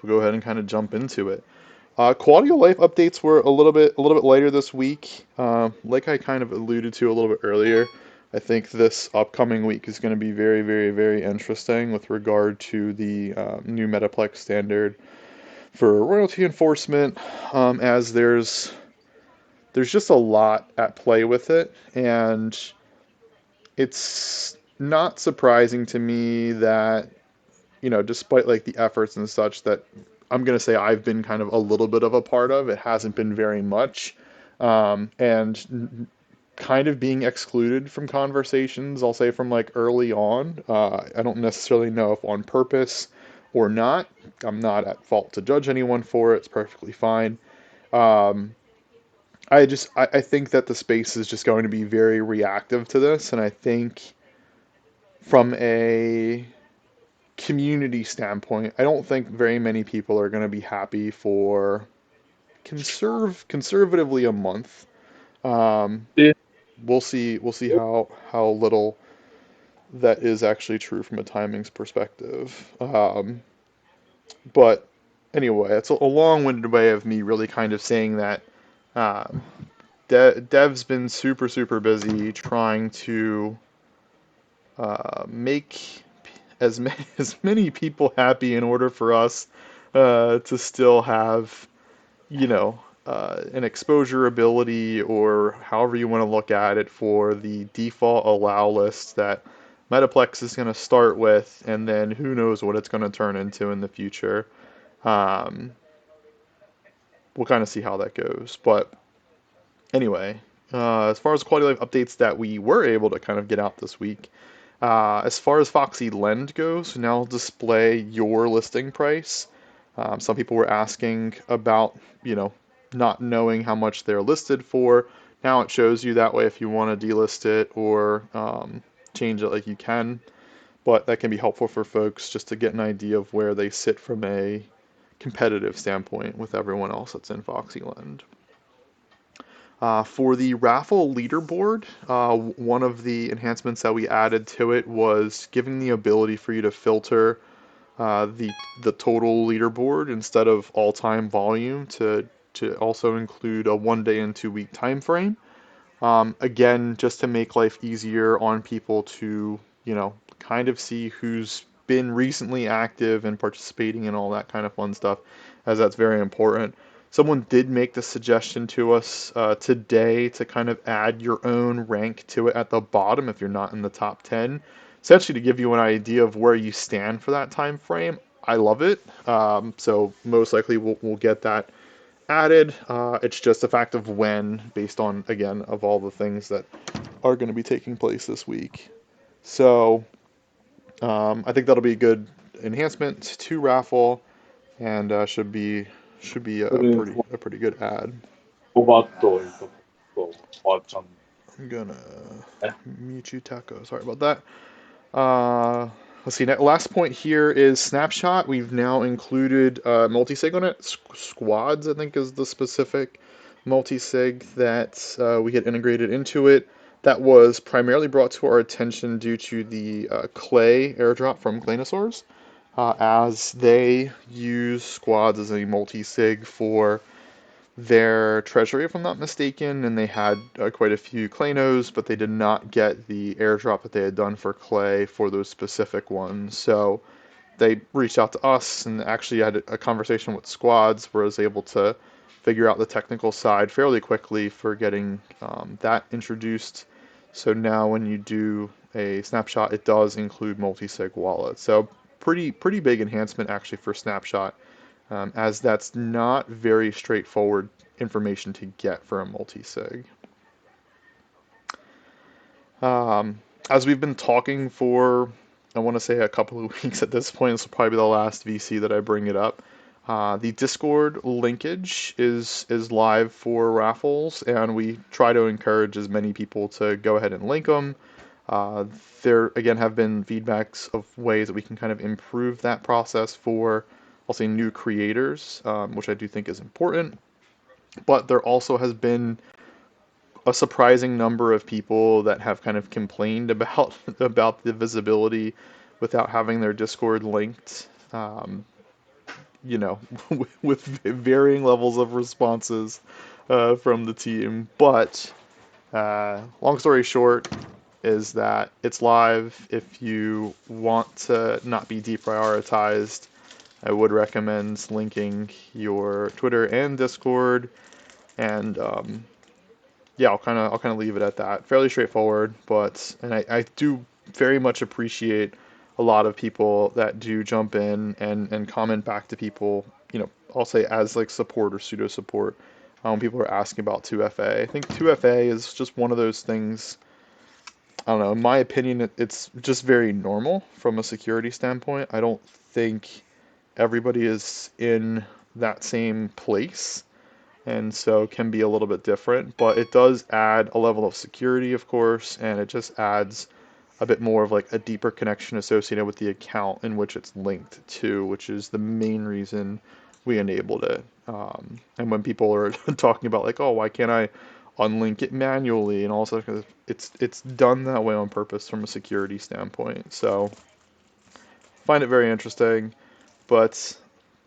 we'll go ahead and kind of jump into it. Quality of life updates were a little bit later this week. Like I kind of alluded to a little bit earlier, I think this upcoming week is going to be very, very, very interesting with regard to the new Metaplex standard for royalty enforcement, as there's just a lot at play with it, and it's not surprising to me that, despite like the efforts and such that I'm gonna say I've been kind of a little bit of a part of, it hasn't been very much, and kind of being excluded from conversations. I'll say from like early on. I don't necessarily know if on purpose or not. I'm not at fault to judge anyone for it. It's perfectly fine. Um, I think that the space is just going to be very reactive to this, and I think from a community standpoint, I don't think very many people are going to be happy for conservatively a month. Um, Yeah. we'll see how little that is actually true from a timings perspective. But anyway, it's a long-winded way of me really kind of saying that um, Dev's been super super busy trying to make as many people happy in order for us to still have, an exposure ability, or however you want to look at it, for the default allow list that Metaplex is going to start with, and then who knows what it's going to turn into in the future. Um, we'll kind of see how that goes. But anyway, as far as quality of life updates that we were able to kind of get out this week, as far as Foxy Lend goes, now I'll display your listing price. Some people were asking about, not knowing how much they're listed for. Now it shows you that way if you want to delist it or change it, like you can. But that can be helpful for folks just to get an idea of where they sit from a competitive standpoint with everyone else that's in Foxy Lend. For the raffle leaderboard, one of the enhancements that we added to it was giving the ability for you to filter the total leaderboard instead of all-time volume to also include a 1 day and 2 week time frame. Again, just to make life easier on people to, kind of see who's been recently active and participating and all that kind of fun stuff, as that's very important. Someone did make the suggestion to us today to kind of add your own rank to it at the bottom if you're not in the top 10, essentially to give you an idea of where you stand for that time frame. I love it. So most likely we'll get that added. It's just a fact of when, based on, again, of all the things that are going to be taking place this week. So I think that'll be a good enhancement to raffle, and should be a pretty good ad. 5バットいうことと、あちゃん、I'm gonna ね。mute you, Taco. Sorry about that. Let's see. Last point here is snapshot. We've now included multi-sig on it. Squads, I think, is the specific multi-sig that we had integrated into it. That was primarily brought to our attention due to the clay airdrop from Claynosaurs, as they use squads as a multi-sig for their treasury, if I'm not mistaken, and they had quite a few Claynos, but they did not get the airdrop that they had done for Clay for those specific ones. So they reached out to us and actually had a conversation with squads where I was able to figure out the technical side fairly quickly for getting that introduced. So now when you do a snapshot, it does include multi-sig wallet. So pretty big enhancement actually for snapshot, as that's not very straightforward information to get for a multi-sig. As we've been talking for, I want to say, a couple of weeks at this point, this will probably be the last VC that I bring it up. The Discord linkage is live for raffles, and we try to encourage as many people to go ahead and link them. Uh, there again have been feedbacks of ways that we can kind of improve that process for, I'll say, new creators, which I do think is important. But there also has been a surprising number of people that have kind of complained about about the visibility without having their Discord linked. you know, with varying levels of responses from the team. But long story short is that it's live. If you want to not be deprioritized, I would recommend linking your Twitter and Discord, and yeah, I'll kind of leave it at that. Fairly straightforward, but I do very much appreciate a lot of people that do jump in and comment back to people. I'll say as like support or pseudo support. People are asking about 2FA. I think 2FA is just one of those things. I don't know. In my opinion, it's just very normal from a security standpoint. I don't think everybody is in that same place, and so can be a little bit different, but it does add a level of security, of course, and it just adds a bit more of like a deeper connection associated with the account in which it's linked to, which is the main reason we enabled it. And when people are talking about like, oh, why can't I unlink it manually and all such, it's done that way on purpose from a security standpoint. So find it very interesting, but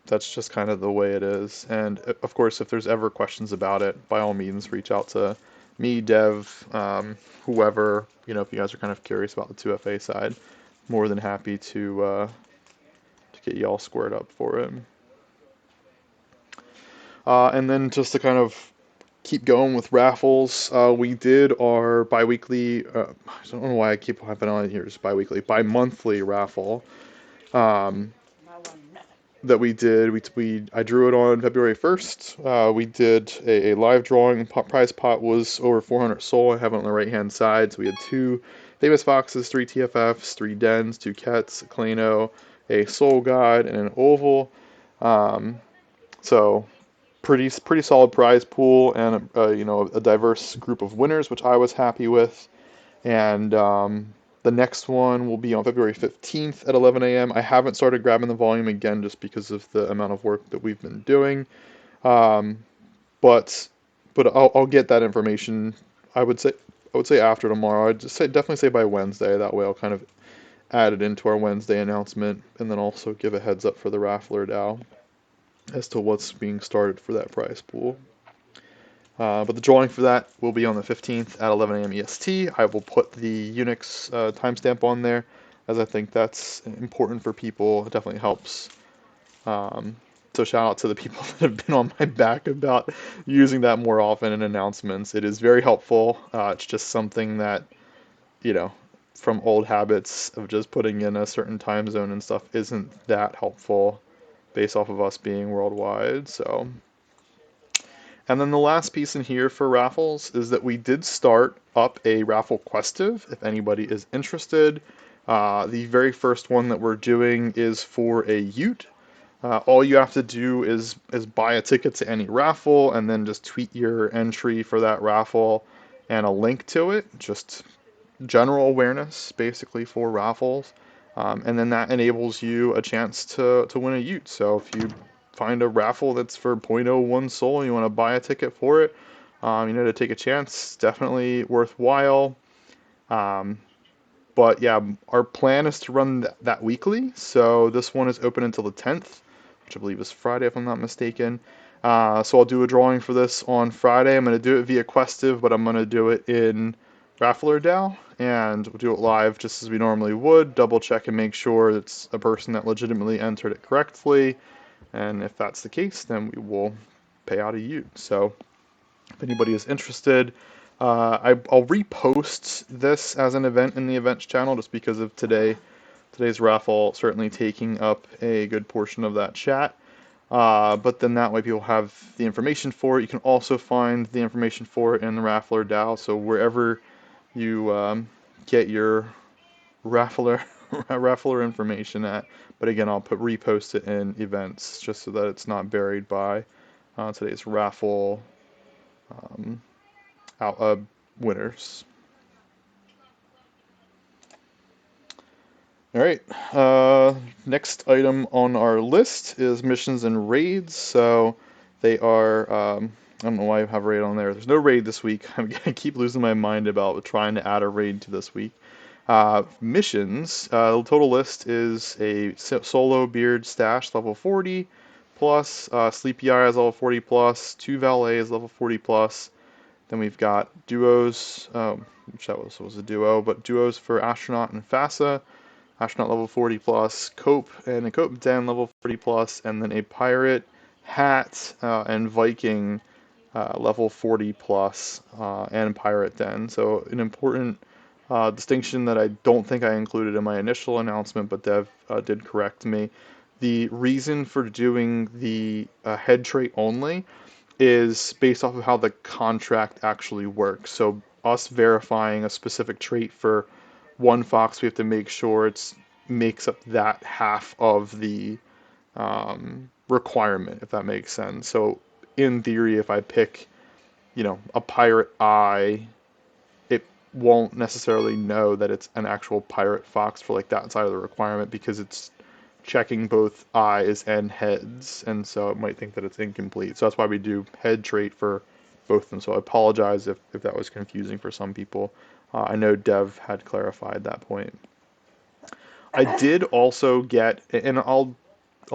that's just kind of the way it is. And of course, if there's ever questions about it, by all means, reach out to me, Dev, whoever. If you guys are kind of curious about the 2FA side, more than happy to get you all squared up for it. And then just to kind of keep going with raffles, we did our biweekly. I don't know why I keep having on here. It's biweekly, bi-monthly raffle. Um, that we did. I drew it on February 1st. We did a live drawing. Prize pot was over 400 soul. I have it on the right hand side. So we had two famous foxes, three TFFs, three dens, two kets, a Klano, a soul guide, and an oval. Um, so pretty solid prize pool, and a diverse group of winners, which I was happy with. And the next one will be on February 15th at 11 a.m. I haven't started grabbing the volume again just because of the amount of work that we've been doing. Um, but I'll get that information. I would say after tomorrow. Definitely say by Wednesday. That way I'll kind of add it into our Wednesday announcement, and then also give a heads up for the Raffler DAO as to what's being started for that prize pool. But the drawing for that will be on the 15th at 11 a.m. EST. I will put the Unix timestamp on there, as I think that's important for people. It definitely helps. Um, so shout out to the people that have been on my back about using that more often in announcements. It is very helpful. It's just something that, you know, from old habits of just putting in a certain time zone and stuff isn't that helpful based off of us being worldwide. So and then the last piece in here for raffles is that we did start up a raffle questive if anybody is interested. The very first one that we're doing is for a Ute. All you have to do is buy a ticket to any raffle and then just tweet your entry for that raffle and a link to it. Just general awareness basically for raffles. And then that enables you a chance to win a Ute. So if you find a raffle that's for zero point zero 0.01 soul and you want to buy a ticket for it, to take a chance, definitely worthwhile. Um, but yeah, our plan is to run that weekly. So this one is open until the 10th, which I believe is Friday if I'm not mistaken. So I'll do a drawing for this on Friday. I'm going to do it via Questive, but I'm going to do it in Raffler DAO, and we'll do it live just as we normally would. Double check and make sure it's a person that legitimately entered it correctly. And if that's the case, then we will pay out a Ute. So if anybody is interested, I'll repost this as an event in the events channel just because of today's raffle certainly taking up a good portion of that chat. But then that way people have the information for it. You can also find the information for it in the Raffler DAO. So wherever you get your Raffler Raffler information at. But again, I'll repost it in events just so that it's not buried by today's raffle um, out winners. All right. Next item on our list is missions and raids. So they are. I don't know why I have raid on there. There's no raid this week. I keep losing my mind about trying to add a raid to this week. Missions. The total list is a solo beard stash level 40, plus. Sleepy Eye is level 40 plus. Two Valet is level 40 plus. Then we've got duos, which that was a duo, but duos for Astronaut and FASA. Astronaut level 40 plus, Cope and a Cope Den level 40 plus, and then a Pirate, Hat, and Viking level 40 plus, and Pirate Den. So an important distinction that I don't think I included in my initial announcement, but Dev did correct me. The reason for doing the head trait only is based off of how the contract actually works. So us verifying a specific trait for one fox, we have to make sure it's makes up that half of the requirement, if that makes sense. So in theory, if I pick, a pirate eye, it won't necessarily know that it's an actual pirate fox for like that side of the requirement because it's checking both eyes and heads, and so it might think that it's incomplete. So that's why we do head trait for both of them. So I apologize if that was confusing for some people. I know Dev had clarified that point. I did also get, and I'll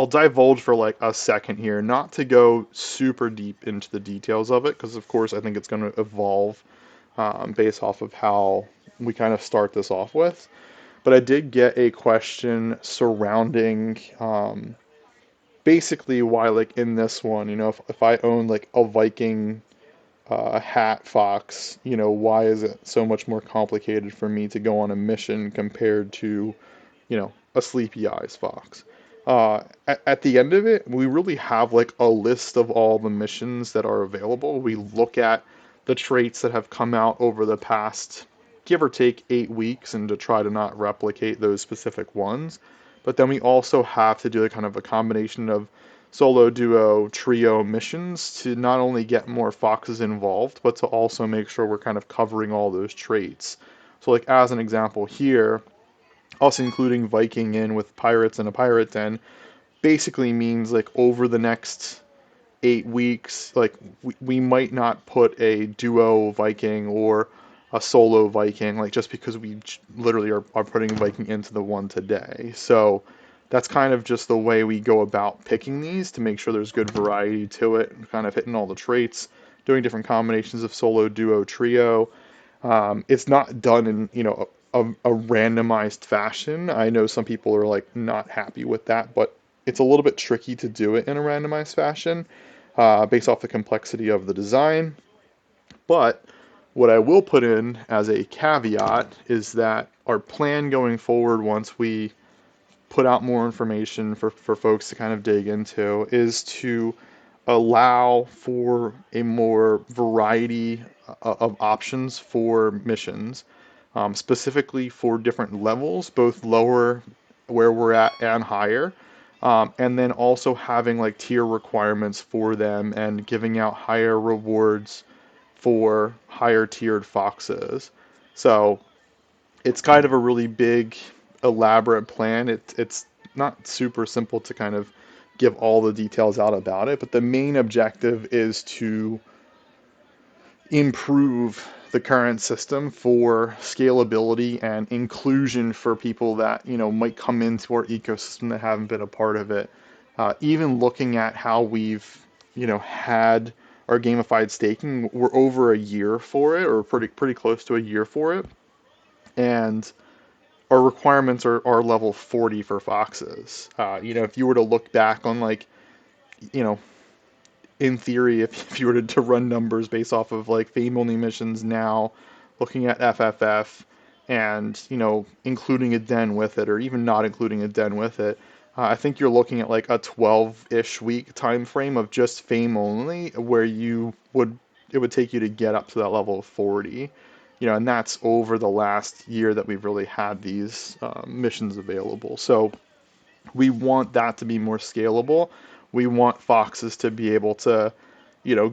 divulge for like a second here, not to go super deep into the details of it, because of course I think it's going to evolve based off of how we kind of start this off with. But I did get a question surrounding basically why, like in this one, if I own like a Viking hat fox, why is it so much more complicated for me to go on a mission compared to a Sleepy Eyes fox. At the end of it, we really have like a list of all the missions that are available. We look at the traits that have come out over the past, give or take, 8 weeks, and to try to not replicate those specific ones. But then we also have to do a kind of a combination of solo, duo, trio missions to not only get more foxes involved, but to also make sure we're kind of covering all those traits. So, like as an example here, us including Viking in with pirates and a pirate den basically means like over the next 8 weeks, like we might not put a duo Viking or a solo Viking, like just because we literally are putting Viking into the one today. So that's kind of just the way we go about picking these to make sure there's good variety to it, kind of hitting all the traits, doing different combinations of solo, duo, trio. It's not done in a randomized fashion. I know some people are like not happy with that, but it's a little bit tricky to do it in a randomized fashion based off the complexity of the design. But what I will put in as a caveat is that our plan going forward, once we put out more information for folks to kind of dig into, is to allow for a more variety of options for missions, specifically for different levels, both lower where we're at and higher. And then also having like tier requirements for them and giving out higher rewards for higher tiered foxes. So it's kind of a really big, elaborate plan. It's not super simple to kind of give all the details out about it, but the main objective is to improve the current system for scalability and inclusion for people that might come into our ecosystem that haven't been a part of it. Even looking at how we've had our gamified staking, we're over a year for it, or pretty close to a year for it, and our requirements are level 40 for foxes. If you were to look back on like, you know, in theory, if you were to run numbers based off of like fame only missions now, looking at FFF and, including a den with it, or even not including a den with it, I think you're looking at like a 12-ish week time frame of just fame only, where it would take you to get up to that level of 40. And that's over the last year that we've really had these missions available. So we want that to be more scalable. We want foxes to be able to,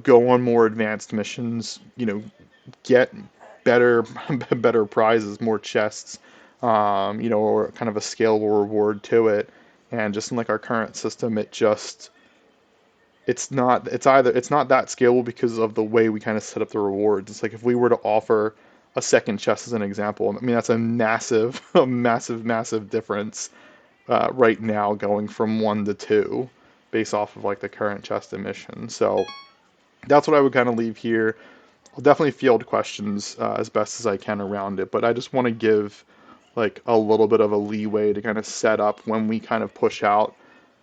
go on more advanced missions, get better better prizes, more chests, or kind of a scalable reward to it. And just in like our current system, it's not that scalable because of the way we kind of set up the rewards. It's like if we were to offer a second chest as an example, I mean that's a massive, a massive, massive difference right now going from one to two. based off of like the current chest emission. So that's what I would kind of leave here. I'll definitely field questions as best as I can around it, but I just want to give like a little bit of a leeway to kind of set up when we kind of push out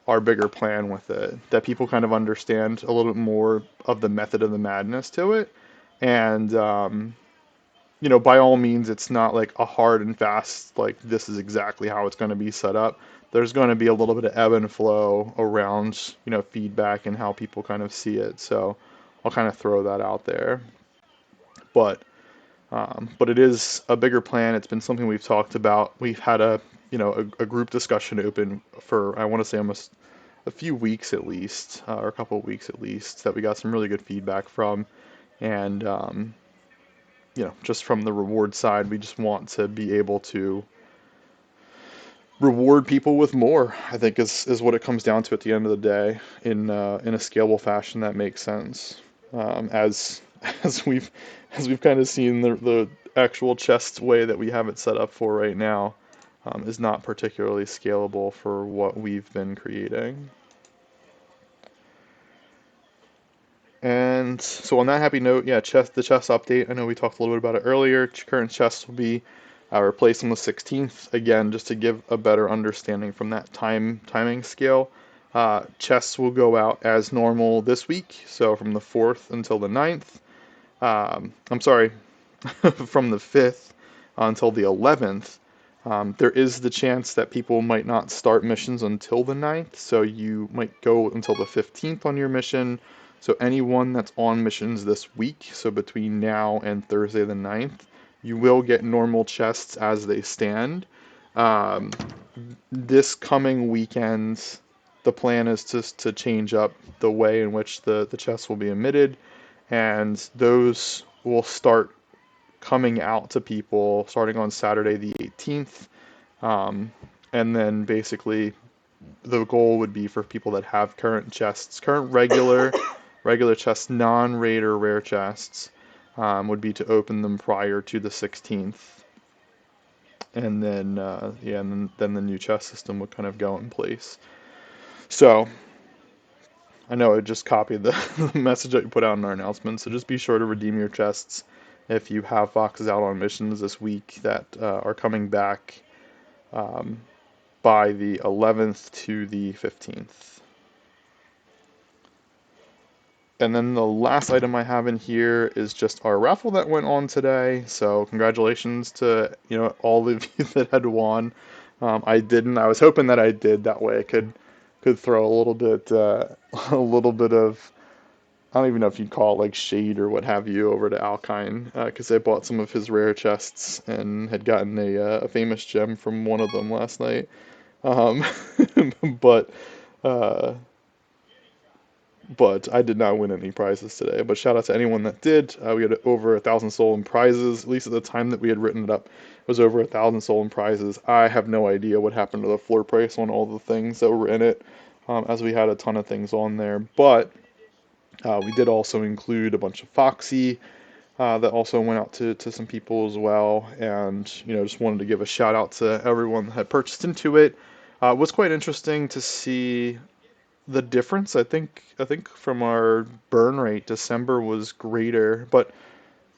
our bigger plan with it, that people kind of understand a little bit more of the method of the madness to it. And, by all means, it's not like a hard and fast, like, this is exactly how it's going to be set up. There's going to be a little bit of ebb and flow around, feedback and how people kind of see it. So I'll kind of throw that out there. But but it is a bigger plan. It's been something we've talked about. We've had a group discussion open for, I want to say, almost a few weeks at least, or a couple of weeks at least, that we got some really good feedback from. And, just from the reward side, we just want to be able to reward people with more, I think is what it comes down to at the end of the day, in a scalable fashion that makes sense. As as we've as we've kind of seen, the actual chest way that we have it set up for right now is not particularly scalable for what we've been creating. And so on that happy note, yeah, the chess update. I know we talked a little bit about it earlier. Current chess will be replaced on the 16th. Again, just to give a better understanding from that timing scale. Chess will go out as normal this week, so from the 4th until the 9th. I'm sorry, from the 5th until the 11th. There is the chance that people might not start missions until the 9th, so you might go until the 15th on your mission. So anyone that's on missions this week, so between now and Thursday the 9th, you will get normal chests as they stand. Um, this coming weekend, the plan is to change up the way in which the chests will be emitted, and those will start coming out to people starting on Saturday the 18th. Um, and then basically the goal would be for people that have current chests, current regular chests, non-raid or rare chests, would be to open them prior to the 16th. And then, then the new chest system would kind of go in place. So I know I just copied the message that you put out in our announcement, so just be sure to redeem your chests if you have foxes out on missions this week that are coming back um, by the 11th to the 15th. And then the last item I have in here is just our raffle that went on today. So congratulations to all of you that had won. I didn't. I was hoping that I did. That way I could throw a little bit a little bit of, I don't even know if you'd call it like shade or what have you, over to Alkine, because I bought some of his rare chests and had gotten a famous gem from one of them last night. Um, but uh, but I did not win any prizes today. But shout out to anyone that did. We had over 1,000 stolen prizes. At least at the time that we had written it up, it was over 1,000 stolen prizes. I have no idea what happened to the floor price on all the things that were in it, as we had a ton of things on there. But we did also include a bunch of Foxy that also went out to some people as well. And, just wanted to give a shout out to everyone that had purchased into it. It was quite interesting to see the difference. I think from our burn rate, December was greater, but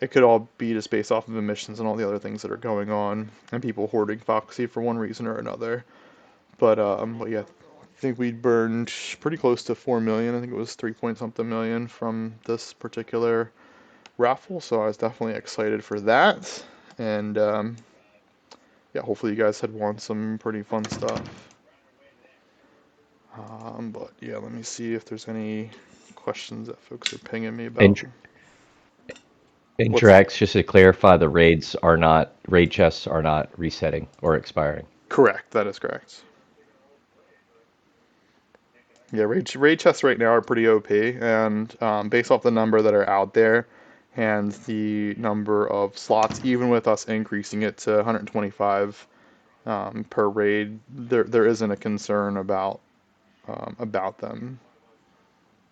it could all be just based off of emissions and all the other things that are going on, and people hoarding Foxy for one reason or another. But yeah, I think we burned pretty close to 4 million. I think it was 3 point something million from this particular raffle. So I was definitely excited for that. And yeah, hopefully you guys had won some pretty fun stuff. But yeah, let me see if there's any questions that folks are pinging me about. And What's Interact, just to clarify, the raid chests are not resetting or expiring. correct? That is correct. Yeah, raid chests right now are pretty OP, and based off the number that are out there and the number of slots, even with us increasing it to 125 per raid, there isn't a concern about them.